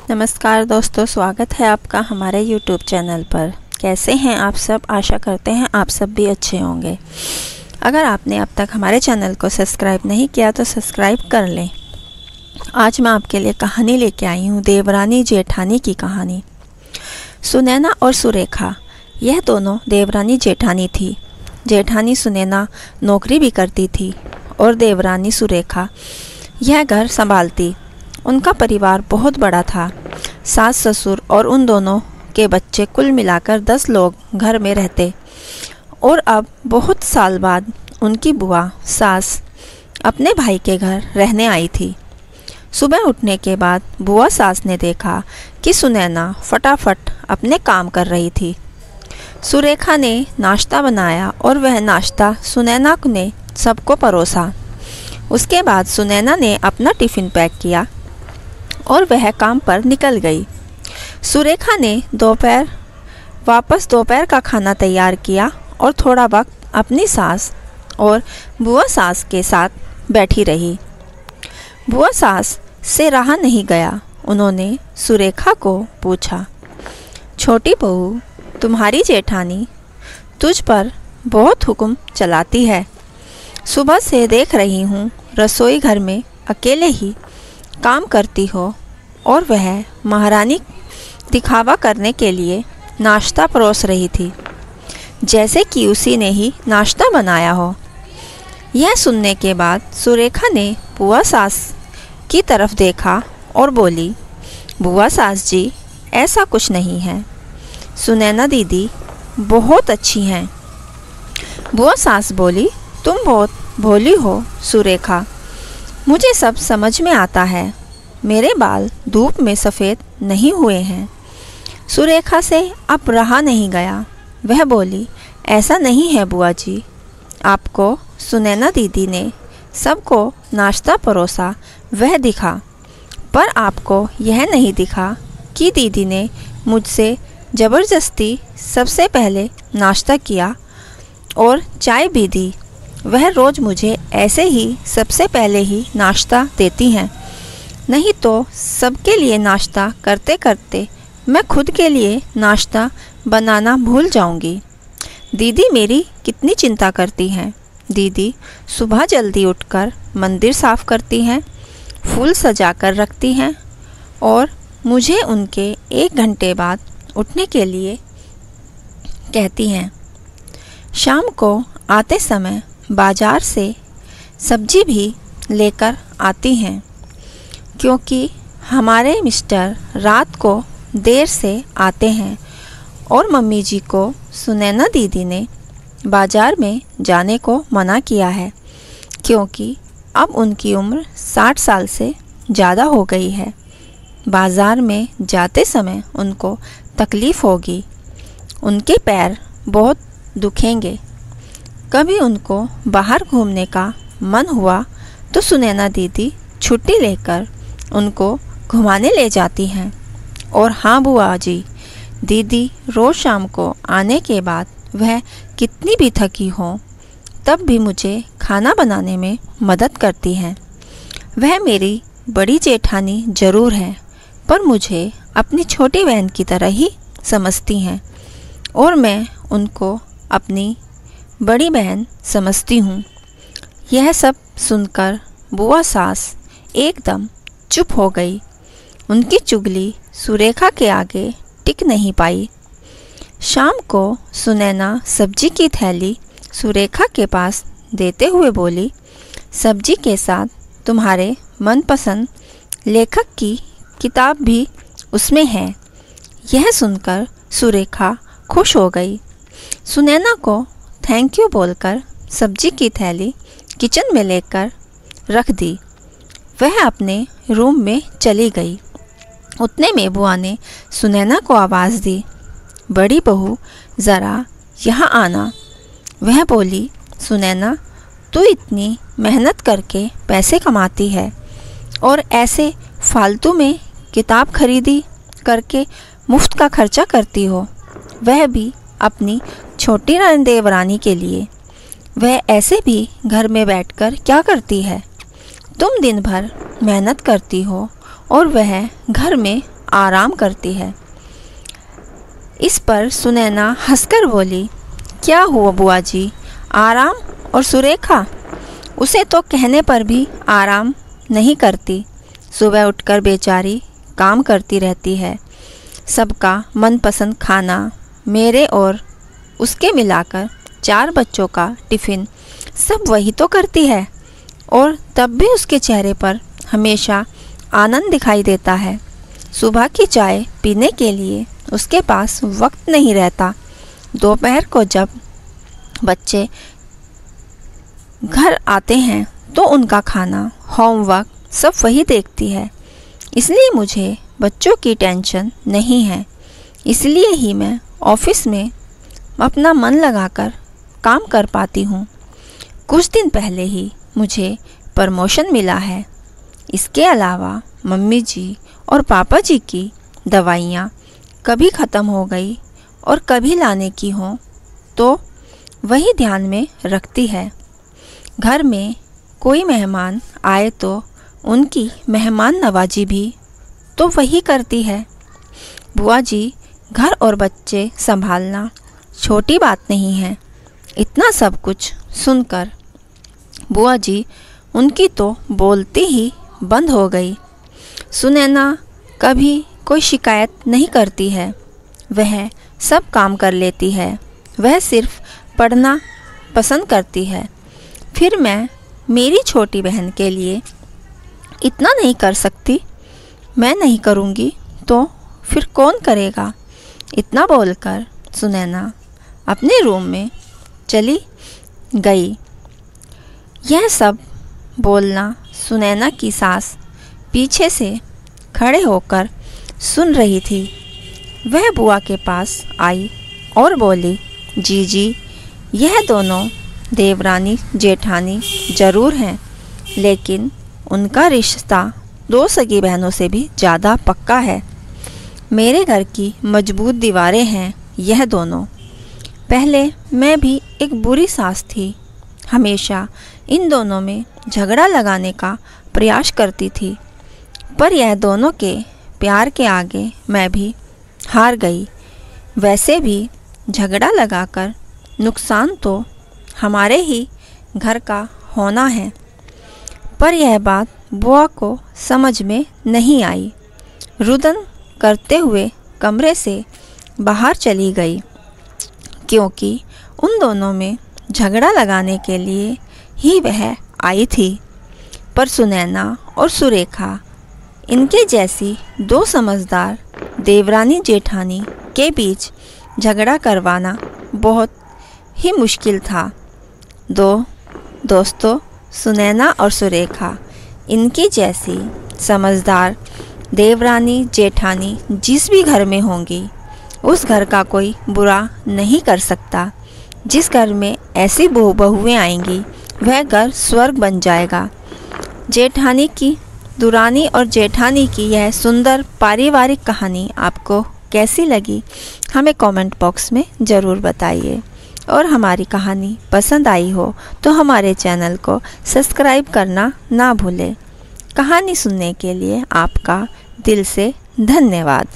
नमस्कार दोस्तों, स्वागत है आपका हमारे YouTube चैनल पर। कैसे हैं आप सब? आशा करते हैं आप सब भी अच्छे होंगे। अगर आपने अब तक हमारे चैनल को सब्सक्राइब नहीं किया तो सब्सक्राइब कर लें। आज मैं आपके लिए कहानी लेके आई हूँ, देवरानी जेठानी की कहानी। सुनैना और सुरेखा, यह दोनों देवरानी जेठानी थी। जेठानी सुनैना नौकरी भी करती थी और देवरानी सुरेखा यह घर संभालती। उनका परिवार बहुत बड़ा था। सास ससुर और उन दोनों के बच्चे, कुल मिलाकर 10 लोग घर में रहते। और अब बहुत साल बाद उनकी बुआ सास अपने भाई के घर रहने आई थी। सुबह उठने के बाद बुआ सास ने देखा कि सुनैना फटाफट अपने काम कर रही थी। सुरेखा ने नाश्ता बनाया और वह नाश्ता सुनैना ने सबको परोसा। उसके बाद सुनैना ने अपना टिफ़िन पैक किया और वह काम पर निकल गई। सुरेखा ने दोपहर का खाना तैयार किया और थोड़ा वक्त अपनी सास और बुआ सास के साथ बैठी रही। बुआ सास से रहा नहीं गया। उन्होंने सुरेखा को पूछा, छोटी बहू, तुम्हारी जेठानी तुझ पर बहुत हुक्म चलाती है। सुबह से देख रही हूँ रसोई घर में अकेले ही काम करती हो और वह महारानी दिखावा करने के लिए नाश्ता परोस रही थी, जैसे कि उसी ने ही नाश्ता बनाया हो। यह सुनने के बाद सुरेखा ने बुआ सास की तरफ देखा और बोली, बुआ सास जी, ऐसा कुछ नहीं है। सुनैना दीदी बहुत अच्छी हैं। बुआ सास बोली, तुम बहुत भोली हो सुरेखा, मुझे सब समझ में आता है। मेरे बाल धूप में सफ़ेद नहीं हुए हैं। सुरेखा से अब रहा नहीं गया। वह बोली, ऐसा नहीं है बुआ जी, आपको सुनैना दीदी ने सबको नाश्ता परोसा वह दिखा, पर आपको यह नहीं दिखा कि दीदी ने मुझसे ज़बरदस्ती सबसे पहले नाश्ता किया और चाय भी दी। वह रोज़ मुझे ऐसे ही सबसे पहले ही नाश्ता देती हैं, नहीं तो सबके लिए नाश्ता करते करते मैं खुद के लिए नाश्ता बनाना भूल जाऊंगी। दीदी मेरी कितनी चिंता करती हैं। दीदी सुबह जल्दी उठकर मंदिर साफ़ करती हैं, फूल सजा कर रखती हैं और मुझे उनके 1 घंटे बाद उठने के लिए कहती हैं। शाम को आते समय बाज़ार से सब्जी भी लेकर आती हैं, क्योंकि हमारे मिस्टर रात को देर से आते हैं और मम्मी जी को सुनैना दीदी ने बाज़ार में जाने को मना किया है, क्योंकि अब उनकी उम्र 60 साल से ज़्यादा हो गई है। बाज़ार में जाते समय उनको तकलीफ़ होगी, उनके पैर बहुत दुखेंगे। कभी उनको बाहर घूमने का मन हुआ तो सुनैना दीदी छुट्टी लेकर उनको घुमाने ले जाती हैं। और हाँ बुआ जी, दीदी रोज़ शाम को आने के बाद वह कितनी भी थकी हो तब भी मुझे खाना बनाने में मदद करती हैं। वह मेरी बड़ी जेठानी ज़रूर है, पर मुझे अपनी छोटी बहन की तरह ही समझती हैं और मैं उनको अपनी बड़ी बहन समझती हूँ। यह सब सुनकर बुआ सास एकदम चुप हो गई। उनकी चुगली सुरेखा के आगे टिक नहीं पाई। शाम को सुनैना सब्जी की थैली सुरेखा के पास देते हुए बोली, सब्जी के साथ तुम्हारे मनपसंद लेखक की किताब भी उसमें है। यह सुनकर सुरेखा खुश हो गई। सुनैना को थैंक यू बोलकर सब्जी की थैली किचन में लेकर रख दी। वह अपने रूम में चली गई। उतने में बुआ ने सुनैना को आवाज़ दी, बड़ी बहू ज़रा यहाँ आना। वह बोली, सुनैना, तू इतनी मेहनत करके पैसे कमाती है और ऐसे फालतू में किताब खरीदी करके मुफ्त का खर्चा करती हो, वह भी अपनी छोटी देवरानी के लिए। वह ऐसे भी घर में बैठकर क्या करती है? तुम दिन भर मेहनत करती हो और वह घर में आराम करती है। इस पर सुनैना हंसकर बोली, क्या हुआ बुआ जी, आराम? और सुरेखा? उसे तो कहने पर भी आराम नहीं करती। सुबह उठकर बेचारी काम करती रहती है। सबका मनपसंद खाना, मेरे और उसके मिलाकर 4 बच्चों का टिफ़िन सब वही तो करती है। और तब भी उसके चेहरे पर हमेशा आनंद दिखाई देता है। सुबह की चाय पीने के लिए उसके पास वक्त नहीं रहता। दोपहर को जब बच्चे घर आते हैं तो उनका खाना, होमवर्क सब वही देखती है। इसलिए मुझे बच्चों की टेंशन नहीं है। इसलिए ही मैं ऑफिस में अपना मन लगाकर काम कर पाती हूँ। कुछ दिन पहले ही मुझे प्रमोशन मिला है। इसके अलावा मम्मी जी और पापा जी की दवाइयाँ कभी ख़त्म हो गई और कभी लाने की हों तो वही ध्यान में रखती है। घर में कोई मेहमान आए तो उनकी मेहमान नवाजी भी तो वही करती है। बुआ जी, घर और बच्चे संभालना छोटी बात नहीं है। इतना सब कुछ सुनकर बुआ जी उनकी तो बोलती ही बंद हो गई। सुनैना कभी कोई शिकायत नहीं करती है। वह सब काम कर लेती है। वह सिर्फ पढ़ना पसंद करती है। फिर मैं मेरी छोटी बहन के लिए इतना नहीं कर सकती? मैं नहीं करूँगी तो फिर कौन करेगा? इतना बोलकर सुनैना अपने रूम में चली गई। यह सब बोलना सुनैना की सास पीछे से खड़े होकर सुन रही थी। वह बुआ के पास आई और बोली, जीजी, यह दोनों देवरानी जेठानी ज़रूर हैं, लेकिन उनका रिश्ता 2 सगी बहनों से भी ज़्यादा पक्का है। मेरे घर की मजबूत दीवारें हैं यह दोनों। पहले मैं भी एक बुरी सास थी। हमेशा इन दोनों में झगड़ा लगाने का प्रयास करती थी, पर यह दोनों के प्यार के आगे मैं भी हार गई। वैसे भी झगड़ा लगाकर नुकसान तो हमारे ही घर का होना है। पर यह बात बुआ को समझ में नहीं आई। रुदन करते हुए कमरे से बाहर चली गई, क्योंकि उन दोनों में झगड़ा लगाने के लिए ही वह आई थी। पर सुनैना और सुरेखा, इनके जैसी 2 समझदार देवरानी जेठानी के बीच झगड़ा करवाना बहुत ही मुश्किल था। दोस्तों, सुनैना और सुरेखा, इनकी जैसी समझदार देवरानी जेठानी जिस भी घर में होंगी, उस घर का कोई बुरा नहीं कर सकता। जिस घर में ऐसी बहुएं आएंगी, वह घर स्वर्ग बन जाएगा। जेठानी की, दुरानी और जेठानी की यह सुंदर पारिवारिक कहानी आपको कैसी लगी, हमें कमेंट बॉक्स में ज़रूर बताइए। और हमारी कहानी पसंद आई हो तो हमारे चैनल को सब्सक्राइब करना ना भूलें। कहानी सुनने के लिए आपका दिल से धन्यवाद।